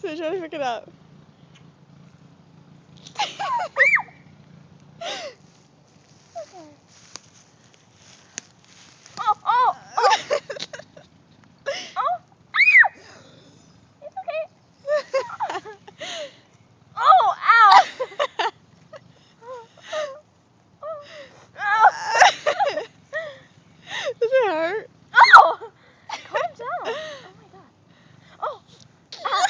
So try to pick it up. Oh, oh, oh, oh. It's okay. Oh, ow. Does it hurt? Oh, calm down. Oh my god. Oh, ow.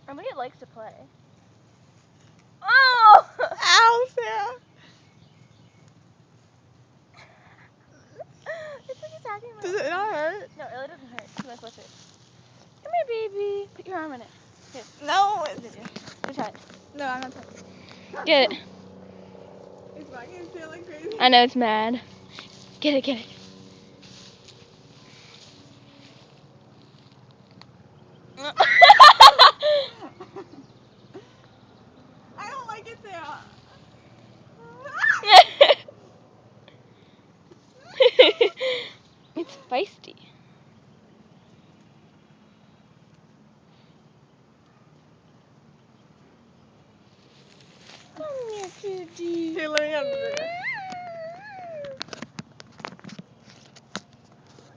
Somebody likes to play. Oh. Ow, Sarah. It's like attacking my Does it not hurt? No, it really doesn't hurt. Come on, closer. Come here, baby. Put your arm in it. Here. No. Let me try it. No, I'm not touching. Get it. It's wagging its tail like crazy. I know it's mad. Get it, get it. I don't like it, Sarah. It's feisty. Come here, cutie. Here, let me have it.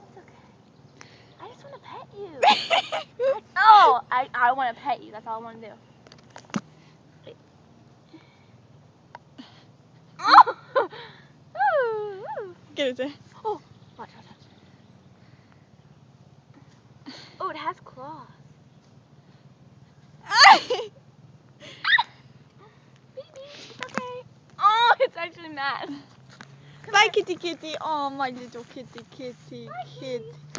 It's okay. I just want to pet you. Oh, I want to pet you. That's all I want to do. Wait. Oh. Ooh. Get it, Sarah. Oh, watch, watch, watch. Oh, it has claws. Baby, it's okay. Oh, it's actually mad. Bye, kitty kitty. Oh, my little kitty kitty. Bye, kitty. kitty.